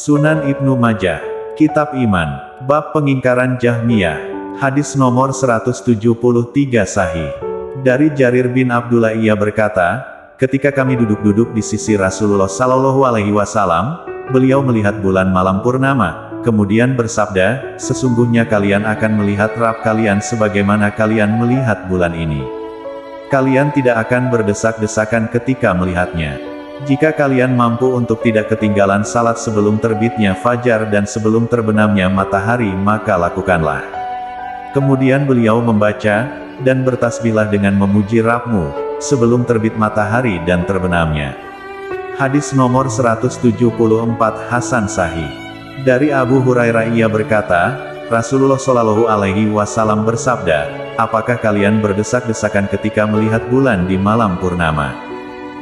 Sunan Ibnu Majah, Kitab Iman, Bab Pengingkaran Jahmiyah, Hadis nomor 173 Sahih. Dari Jarir bin Abdullah ia berkata, ketika kami duduk-duduk di sisi Rasulullah Shallallahu Alaihi Wasallam, beliau melihat bulan malam purnama, kemudian bersabda, sesungguhnya kalian akan melihat Rabb kalian sebagaimana kalian melihat bulan ini. Kalian tidak akan berdesak-desakan ketika melihatnya. Jika kalian mampu untuk tidak ketinggalan salat sebelum terbitnya fajar dan sebelum terbenamnya matahari, maka lakukanlah. Kemudian beliau membaca, dan bertasbihlah dengan memuji Rabb-mu, sebelum terbit matahari dan terbenamnya. Hadis nomor 174 Hasan Sahih. Dari Abu Hurairah ia berkata, Rasulullah Shallallahu Alaihi Wasallam bersabda, apakah kalian berdesak-desakan ketika melihat bulan di malam purnama?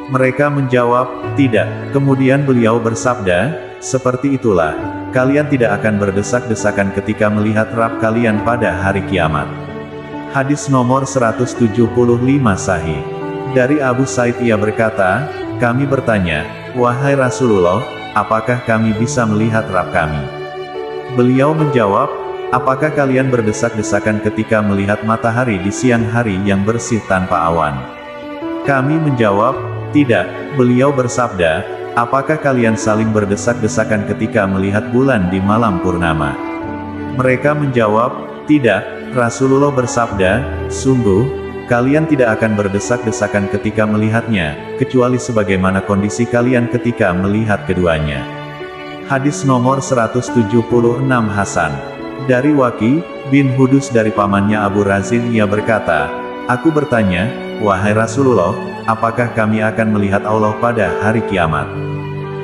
Mereka menjawab, tidak. Kemudian beliau bersabda, seperti itulah, kalian tidak akan berdesak-desakan ketika melihat Rabb kalian pada hari kiamat. Hadis nomor 175 Sahih. Dari Abu Said ia berkata, kami bertanya, wahai Rasulullah, apakah kami bisa melihat Rabb kami? Beliau menjawab, apakah kalian berdesak-desakan ketika melihat matahari di siang hari yang bersih tanpa awan? Kami menjawab, tidak. Beliau bersabda, apakah kalian saling berdesak-desakan ketika melihat bulan di malam purnama? Mereka menjawab, tidak. Rasulullah bersabda, sungguh, kalian tidak akan berdesak-desakan ketika melihatnya, kecuali sebagaimana kondisi kalian ketika melihat keduanya. Hadis nomor 176 Hasan. Dari Waki bin Hudus dari pamannya Abu Razin ia berkata, aku bertanya, wahai Rasulullah, apakah kami akan melihat Allah pada hari kiamat?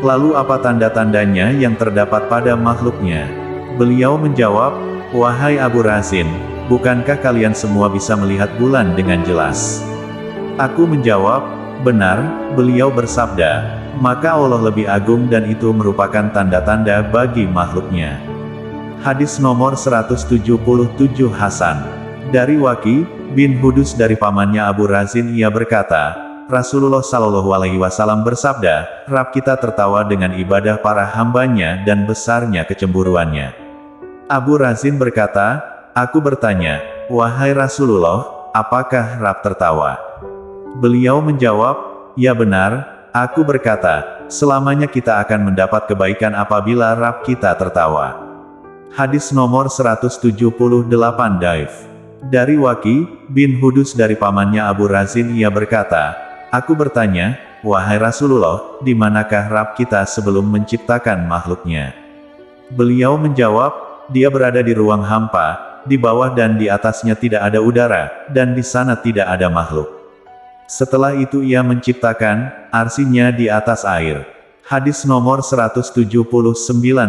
Lalu apa tanda-tandanya yang terdapat pada makhluknya? Beliau menjawab, wahai Abu Razin, bukankah kalian semua bisa melihat bulan dengan jelas? Aku menjawab, benar. Beliau bersabda, maka Allah lebih agung dan itu merupakan tanda-tanda bagi makhluknya. Hadis nomor 177 Hasan. Dari Waki bin Hudus dari pamannya Abu Razin ia berkata, Rasulullah Shallallahu Alaihi Wasallam bersabda, Rabb kita tertawa dengan ibadah para hambanya dan besarnya kecemburuannya. Abu Razin berkata, aku bertanya, wahai Rasulullah, apakah Rabb tertawa? Beliau menjawab, ya benar. Aku berkata, selamanya kita akan mendapat kebaikan apabila Rabb kita tertawa. Hadis nomor 178 Daif. Dari Waki bin Hudus dari pamannya Abu Razin ia berkata, aku bertanya, wahai Rasulullah, di manakah Rabb kita sebelum menciptakan makhluknya? Beliau menjawab, dia berada di ruang hampa, di bawah dan di atasnya tidak ada udara, dan di sana tidak ada makhluk. Setelah itu ia menciptakan arsinya di atas air. Hadis nomor 179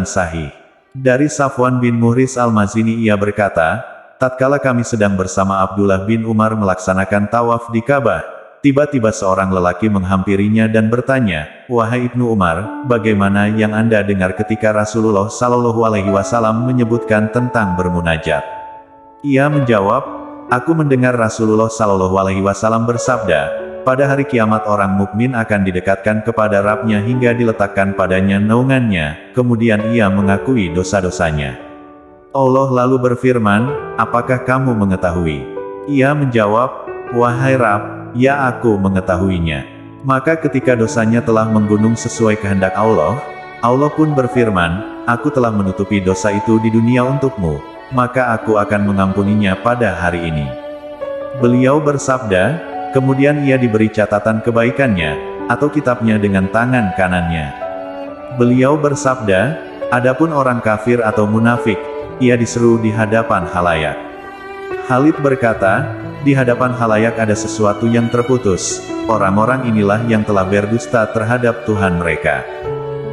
Sahih. Dari Safwan bin Muhriz al-Mazini ia berkata, tatkala kami sedang bersama Abdullah bin Umar melaksanakan tawaf di Ka'bah, tiba-tiba seorang lelaki menghampirinya dan bertanya, wahai Ibnu Umar, bagaimana yang Anda dengar ketika Rasulullah Shallallahu Alaihi Wasallam menyebutkan tentang bermunajat? Ia menjawab, aku mendengar Rasulullah Shallallahu Alaihi Wasallam bersabda, pada hari kiamat orang mukmin akan didekatkan kepada Rabb-nya hingga diletakkan padanya naungannya, kemudian ia mengakui dosa-dosanya. Allah lalu berfirman, apakah kamu mengetahui? Ia menjawab, wahai Rabb, ya aku mengetahuinya. Maka ketika dosanya telah menggunung sesuai kehendak Allah, Allah pun berfirman, aku telah menutupi dosa itu di dunia untukmu, maka aku akan mengampuninya pada hari ini. Beliau bersabda, kemudian ia diberi catatan kebaikannya, atau kitabnya dengan tangan kanannya. Beliau bersabda, adapun orang kafir atau munafik, ia diseru di hadapan khalayak. Khalid berkata, di hadapan khalayak ada sesuatu yang terputus, orang-orang inilah yang telah berdusta terhadap Tuhan mereka.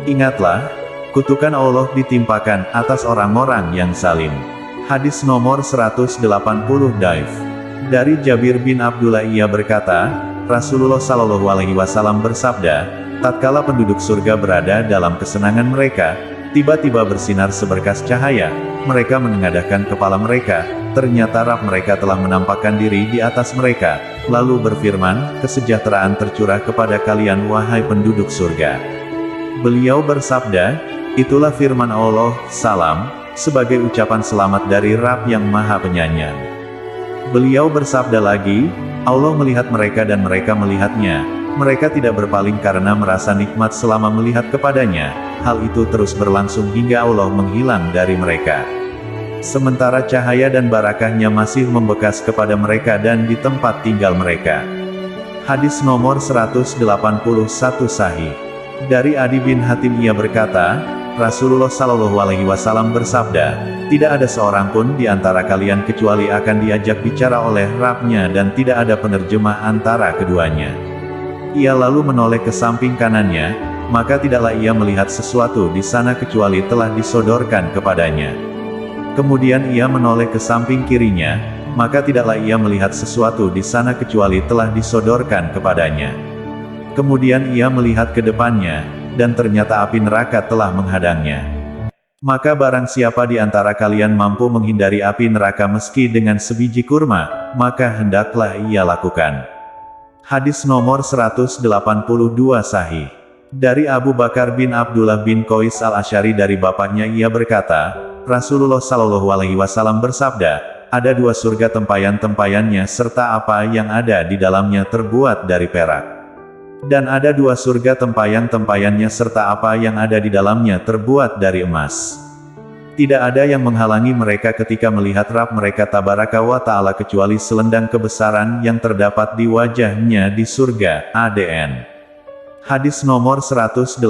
Ingatlah, kutukan Allah ditimpakan atas orang-orang yang zalim. Hadis nomor 180 Daif. Dari Jabir bin Abdullah ia berkata, Rasulullah Shallallahu Alaihi Wasallam bersabda, tatkala penduduk surga berada dalam kesenangan mereka, tiba-tiba bersinar seberkas cahaya, mereka menengadahkan kepala mereka, ternyata Rabb mereka telah menampakkan diri di atas mereka, lalu berfirman, kesejahteraan tercurah kepada kalian wahai penduduk surga. Beliau bersabda, itulah firman Allah, salam, sebagai ucapan selamat dari Rabb yang Maha Penyayang. Beliau bersabda lagi, Allah melihat mereka dan mereka melihatnya. Mereka tidak berpaling karena merasa nikmat selama melihat kepadanya. Hal itu terus berlangsung hingga Allah menghilang dari mereka. Sementara cahaya dan barakahnya masih membekas kepada mereka dan di tempat tinggal mereka. Hadis nomor 181 Sahih. Dari Adi bin Hatim ia berkata, Rasulullah Shallallahu Alaihi Wasallam bersabda, tidak ada seorang pun di antara kalian kecuali akan diajak bicara oleh Rabb-nya dan tidak ada penerjemah antara keduanya. Ia lalu menoleh ke samping kanannya, maka tidaklah ia melihat sesuatu di sana kecuali telah disodorkan kepadanya. Kemudian ia menoleh ke samping kirinya, maka tidaklah ia melihat sesuatu di sana kecuali telah disodorkan kepadanya. Kemudian ia melihat ke depannya, dan ternyata api neraka telah menghadangnya. Maka barang siapa di antara kalian mampu menghindari api neraka meski dengan sebiji kurma, maka hendaklah ia lakukan. Hadis nomor 182 Sahih. Dari Abu Bakar bin Abdullah bin Qais al-Asy'ari dari bapaknya ia berkata, Rasulullah Shallallahu Alaihi Wasallam bersabda, ada dua surga tempayan-tempayannya serta apa yang ada di dalamnya terbuat dari perak. Dan ada dua surga tempayan-tempayannya serta apa yang ada di dalamnya terbuat dari emas. Tidak ada yang menghalangi mereka ketika melihat Rabb mereka tabaraka wa ta'ala kecuali selendang kebesaran yang terdapat di wajahnya di surga. ADN. Hadis nomor 183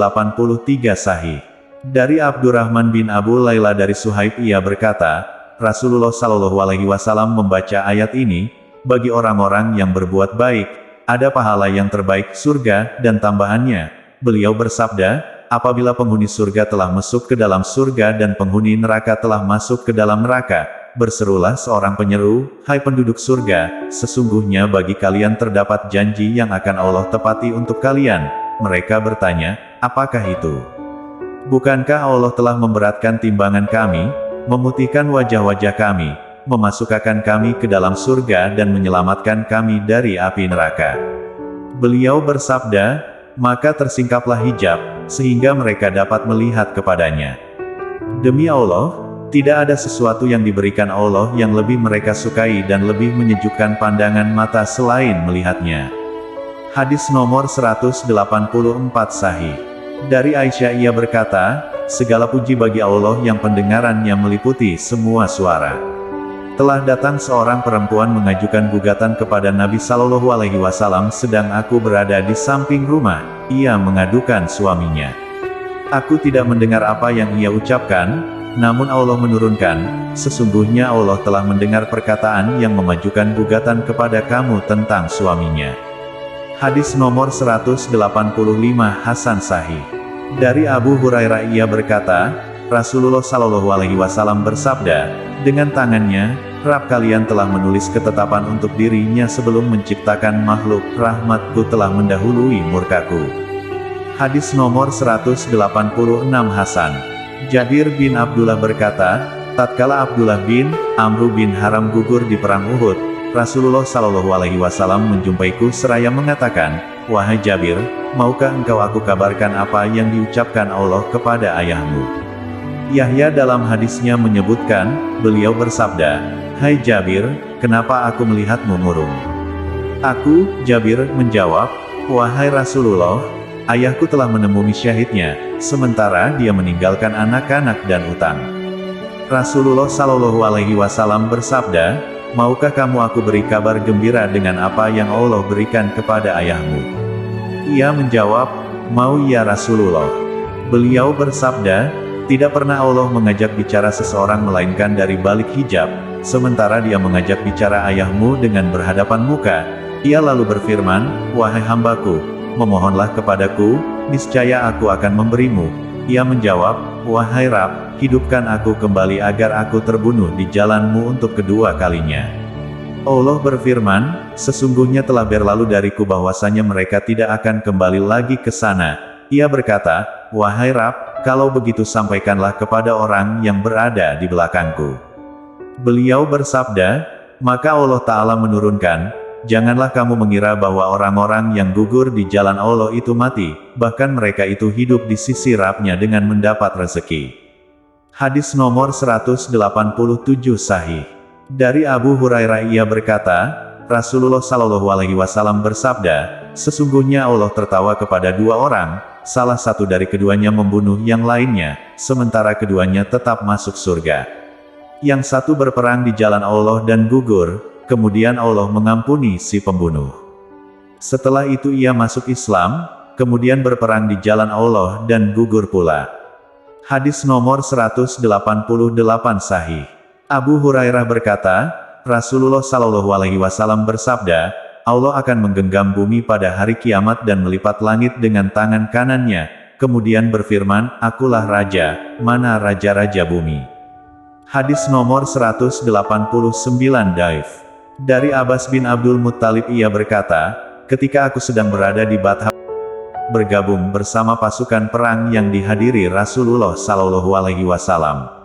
Sahih. Dari Abdurrahman bin Abu Layla dari Suhaib ia berkata, Rasulullah Shallallahu Alaihi Wasallam membaca ayat ini, bagi orang-orang yang berbuat baik, ada pahala yang terbaik surga, dan tambahannya, beliau bersabda, apabila penghuni surga telah masuk ke dalam surga dan penghuni neraka telah masuk ke dalam neraka, berserulah seorang penyeru, hai penduduk surga, sesungguhnya bagi kalian terdapat janji yang akan Allah tepati untuk kalian. Mereka bertanya, apakah itu? Bukankah Allah telah memberatkan timbangan kami, memutihkan wajah-wajah kami, memasukkan kami ke dalam surga dan menyelamatkan kami dari api neraka? Beliau bersabda, maka tersingkaplah hijab, sehingga mereka dapat melihat kepadanya. Demi Allah, tidak ada sesuatu yang diberikan Allah yang lebih mereka sukai dan lebih menyejukkan pandangan mata selain melihatnya. Hadis nomor 184 Sahih. Dari Aisyah ia berkata, segala puji bagi Allah yang pendengarannya meliputi semua suara. Telah datang seorang perempuan mengajukan gugatan kepada Nabi Shallallahu Alaihi Wasallam sedang aku berada di samping rumah. Ia mengadukan suaminya. Aku tidak mendengar apa yang ia ucapkan, namun Allah menurunkan, sesungguhnya Allah telah mendengar perkataan yang memajukan gugatan kepada kamu tentang suaminya. Hadis nomor 185 Hasan Sahih. Dari Abu Hurairah ia berkata, Rasulullah Shallallahu Alaihi Wasallam bersabda, dengan tangannya, Rabb kalian telah menulis ketetapan untuk dirinya sebelum menciptakan makhluk, rahmatku telah mendahului murkaku. Hadis nomor 186 Hasan. Jabir bin Abdullah berkata, tatkala Abdullah bin Amru bin Haram gugur di perang Uhud, Rasulullah Shallallahu Alaihi Wasallam menjumpaiku seraya mengatakan, wahai Jabir, maukah engkau aku kabarkan apa yang diucapkan Allah kepada ayahmu? Yahya dalam hadisnya menyebutkan, beliau bersabda, hai Jabir, kenapa aku melihatmu murung? Aku, Jabir, menjawab, wahai Rasulullah, ayahku telah menemui syahidnya, sementara dia meninggalkan anak-anak dan utang. Rasulullah Shallallahu Alaihi Wasallam bersabda, maukah kamu aku beri kabar gembira dengan apa yang Allah berikan kepada ayahmu? Ia menjawab, mau ya Rasulullah. Beliau bersabda, tidak pernah Allah mengajak bicara seseorang melainkan dari balik hijab, sementara dia mengajak bicara ayahmu dengan berhadapan muka. Ia lalu berfirman, wahai hambaku, memohonlah kepadaku, niscaya aku akan memberimu. Ia menjawab, wahai Rabb, hidupkan aku kembali agar aku terbunuh di jalanmu untuk kedua kalinya. Allah berfirman, sesungguhnya telah berlalu dariku bahwasanya mereka tidak akan kembali lagi ke sana. Ia berkata, wahai Rabb, kalau begitu sampaikanlah kepada orang yang berada di belakangku. Beliau bersabda, maka Allah Ta'ala menurunkan, janganlah kamu mengira bahwa orang-orang yang gugur di jalan Allah itu mati, bahkan mereka itu hidup di sisi Rabb-Nya dengan mendapat rezeki. Hadis nomor 187 Sahih. Dari Abu Hurairah ia berkata, Rasulullah Shallallahu Alaihi Wasallam bersabda, sesungguhnya Allah tertawa kepada dua orang, salah satu dari keduanya membunuh yang lainnya, sementara keduanya tetap masuk surga. Yang satu berperang di jalan Allah dan gugur, kemudian Allah mengampuni si pembunuh. Setelah itu ia masuk Islam, kemudian berperang di jalan Allah dan gugur pula. Hadis nomor 188 Sahih. Abu Hurairah berkata, Rasulullah Shallallahu Alaihi Wasallam bersabda, Allah akan menggenggam bumi pada hari kiamat dan melipat langit dengan tangan kanannya, kemudian berfirman, Akulah Raja, mana Raja-Raja bumi. Hadis nomor 189 Daif. Dari Abbas bin Abdul Muttalib ia berkata, ketika aku sedang berada di Bathha, bergabung bersama pasukan perang yang dihadiri Rasulullah Shallallahu Alaihi Wasallam.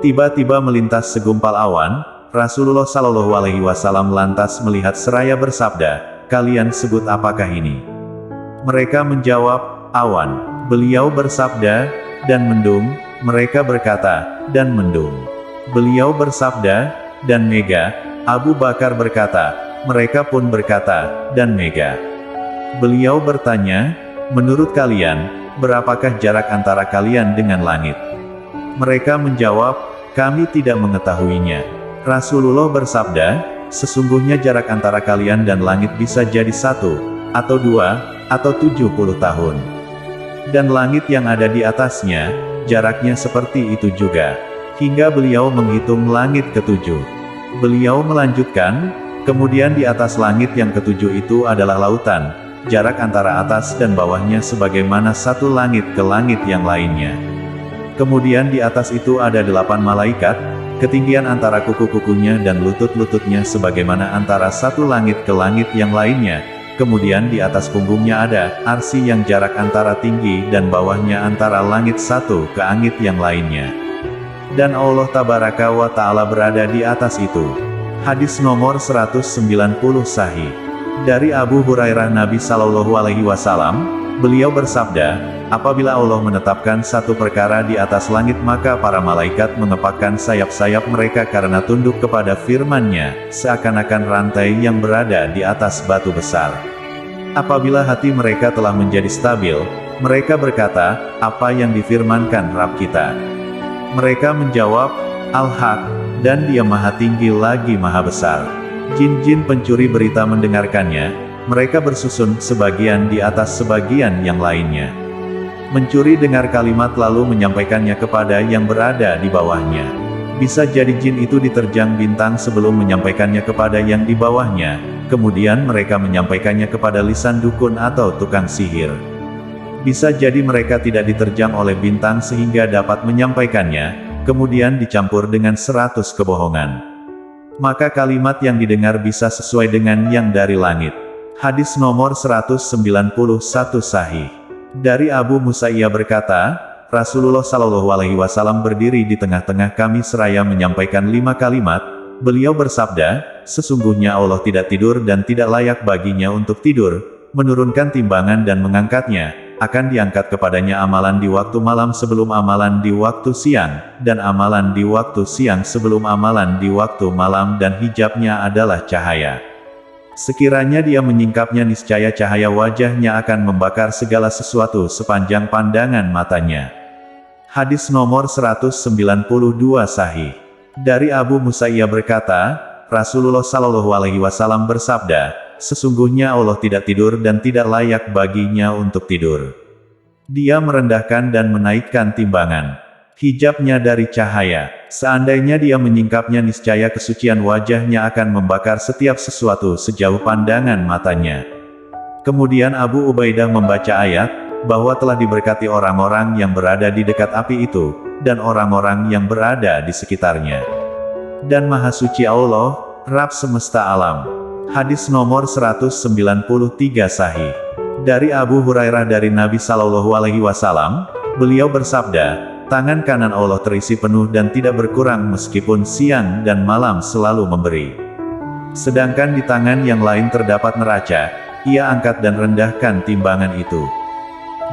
Tiba-tiba melintas segumpal awan, Rasulullah Shallallahu Alaihi Wasallam lantas melihat seraya bersabda, kalian sebut apakah ini? Mereka menjawab, awan. Beliau bersabda, dan mendung. Mereka berkata, dan mendung. Beliau bersabda, dan mega. Abu Bakar berkata, mereka pun berkata, dan mega. Beliau bertanya, menurut kalian, berapakah jarak antara kalian dengan langit? Mereka menjawab, kami tidak mengetahuinya. Rasulullah bersabda, sesungguhnya jarak antara kalian dan langit bisa jadi 1, atau 2, atau 70 tahun. Dan langit yang ada di atasnya, jaraknya seperti itu juga. Hingga beliau menghitung langit ketujuh. Beliau melanjutkan, kemudian di atas langit yang ketujuh itu adalah lautan, jarak antara atas dan bawahnya sebagaimana satu langit ke langit yang lainnya. Kemudian di atas itu ada 8 malaikat, ketinggian antara kuku-kukunya dan lutut-lututnya sebagaimana antara satu langit ke langit yang lainnya. Kemudian di atas punggungnya ada arsy yang jarak antara tinggi dan bawahnya antara langit satu ke langit yang lainnya. Dan Allah Tabaraka wa Ta'ala berada di atas itu. Hadis nomor 190 Sahih. Dari Abu Hurairah Nabi Shallallahu Alaihi Wasallam, beliau bersabda, apabila Allah menetapkan satu perkara di atas langit maka para malaikat mengepakkan sayap-sayap mereka karena tunduk kepada firman-Nya, seakan-akan rantai yang berada di atas batu besar. Apabila hati mereka telah menjadi stabil, mereka berkata, apa yang difirmankan Rabb kita? Mereka menjawab, Al-Haq, dan Dia Maha Tinggi lagi Maha Besar. Jin-jin pencuri berita mendengarkannya, mereka bersusun sebagian di atas sebagian yang lainnya. Mencuri dengar kalimat lalu menyampaikannya kepada yang berada di bawahnya. Bisa jadi jin itu diterjang bintang sebelum menyampaikannya kepada yang di bawahnya, kemudian mereka menyampaikannya kepada lisan dukun atau tukang sihir. Bisa jadi mereka tidak diterjang oleh bintang sehingga dapat menyampaikannya, kemudian dicampur dengan 100 kebohongan. Maka kalimat yang didengar bisa sesuai dengan yang dari langit. Hadis nomor 191 Sahih. Dari Abu Musa ia berkata, Rasulullah Shallallahu Alaihi Wasallam berdiri di tengah-tengah kami seraya menyampaikan 5 kalimat. Beliau bersabda, sesungguhnya Allah tidak tidur dan tidak layak baginya untuk tidur, menurunkan timbangan dan mengangkatnya, akan diangkat kepadanya amalan di waktu malam sebelum amalan di waktu siang, dan amalan di waktu siang sebelum amalan di waktu malam dan hijabnya adalah cahaya. Sekiranya dia menyingkapnya niscaya cahaya wajahnya akan membakar segala sesuatu sepanjang pandangan matanya. Hadis nomor 192 Sahih. Dari Abu Musa ia berkata, Rasulullah Shallallahu Alaihi Wasallam bersabda, sesungguhnya Allah tidak tidur dan tidak layak baginya untuk tidur. Dia merendahkan dan menaikkan timbangan. Hijabnya dari cahaya. Seandainya dia menyingkapnya niscaya kesucian wajahnya akan membakar setiap sesuatu sejauh pandangan matanya. Kemudian Abu Ubaidah membaca ayat, bahwa telah diberkati orang-orang yang berada di dekat api itu, dan orang-orang yang berada di sekitarnya. Dan Maha Suci Allah, Rabb semesta alam. Hadis nomor 193 Sahih. Dari Abu Hurairah dari Nabi Shallallahu Alaihi Wasallam, beliau bersabda, tangan kanan Allah terisi penuh dan tidak berkurang meskipun siang dan malam selalu memberi. Sedangkan di tangan yang lain terdapat neraca, ia angkat dan rendahkan timbangan itu.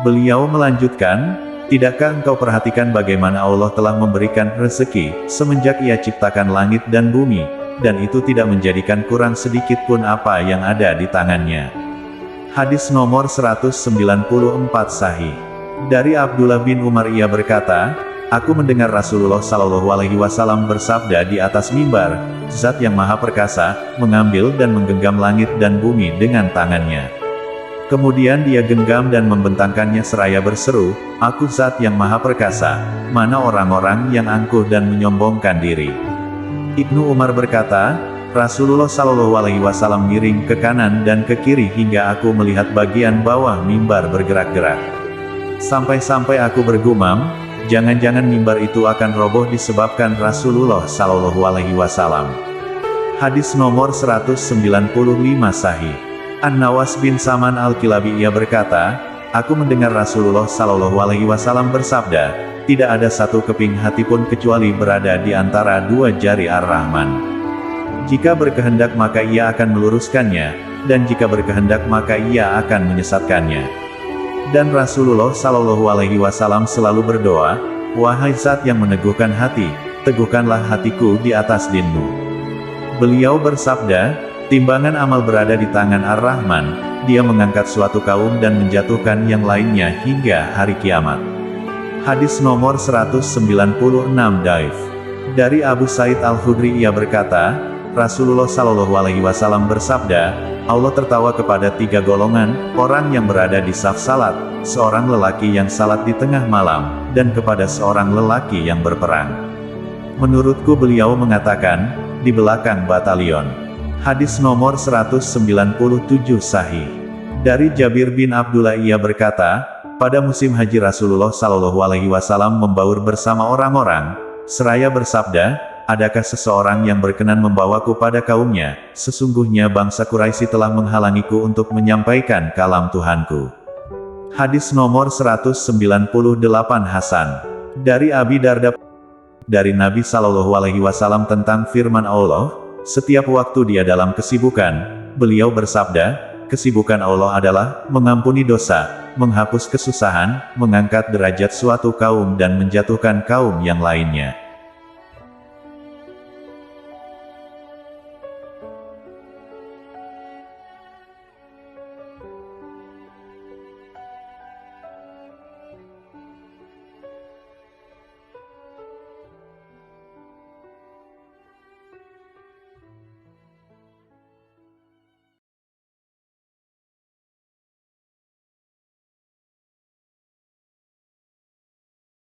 Beliau melanjutkan, tidakkah engkau perhatikan bagaimana Allah telah memberikan rezeki, semenjak ia ciptakan langit dan bumi, dan itu tidak menjadikan kurang sedikit pun apa yang ada di tangannya. Hadis nomor 194 Sahih. Dari Abdullah bin Umar ia berkata, aku mendengar Rasulullah Shallallahu Alaihi Wasallam bersabda di atas mimbar, Zat yang Maha Perkasa, mengambil dan menggenggam langit dan bumi dengan tangannya. Kemudian dia genggam dan membentangkannya seraya berseru, aku Zat yang Maha Perkasa, mana orang-orang yang angkuh dan menyombongkan diri. Ibnu Umar berkata, Rasulullah Shallallahu Alaihi Wasallam miring ke kanan dan ke kiri hingga aku melihat bagian bawah mimbar bergerak-gerak. Sampai-sampai aku bergumam, jangan-jangan mimbar itu akan roboh disebabkan Rasulullah Shallallahu Alaihi Wasallam. Hadis nomor 195 Sahih. An-Nawas bin Saman Al-Kilabi ia berkata, aku mendengar Rasulullah Shallallahu Alaihi Wasallam bersabda, tidak ada satu keping hati pun kecuali berada di antara dua jari Ar-Rahman. Jika berkehendak maka ia akan meluruskannya, dan jika berkehendak maka ia akan menyesatkannya. Dan Rasulullah Shallallahu Alaihi Wasallam selalu berdoa, wahai Zat yang meneguhkan hati, teguhkanlah hatiku di atas din-Mu. Beliau bersabda, timbangan amal berada di tangan Ar-Rahman, dia mengangkat suatu kaum dan menjatuhkan yang lainnya hingga hari kiamat. Hadis nomor 196 Daif. Dari Abu Said Al-Khudri ia berkata, Rasulullah Shallallahu Alaihi Wasallam bersabda, Allah tertawa kepada tiga golongan, orang yang berada di saf salat, seorang lelaki yang salat di tengah malam, dan kepada seorang lelaki yang berperang. Menurutku beliau mengatakan, di belakang batalion. Hadis nomor 197 Sahih. Dari Jabir bin Abdullah ia berkata, pada musim haji Rasulullah Shallallahu Alaihi Wasallam membaur bersama orang-orang, seraya bersabda, adakah seseorang yang berkenan membawaku pada kaumnya, sesungguhnya bangsa Quraisy telah menghalangiku untuk menyampaikan kalam Tuhanku. Hadis nomor 198 Hasan. Dari Abi Darda dari Nabi Shallallahu Alaihi Wasallam tentang firman Allah, setiap waktu dia dalam kesibukan, beliau bersabda, kesibukan Allah adalah mengampuni dosa, menghapus kesusahan, mengangkat derajat suatu kaum dan menjatuhkan kaum yang lainnya.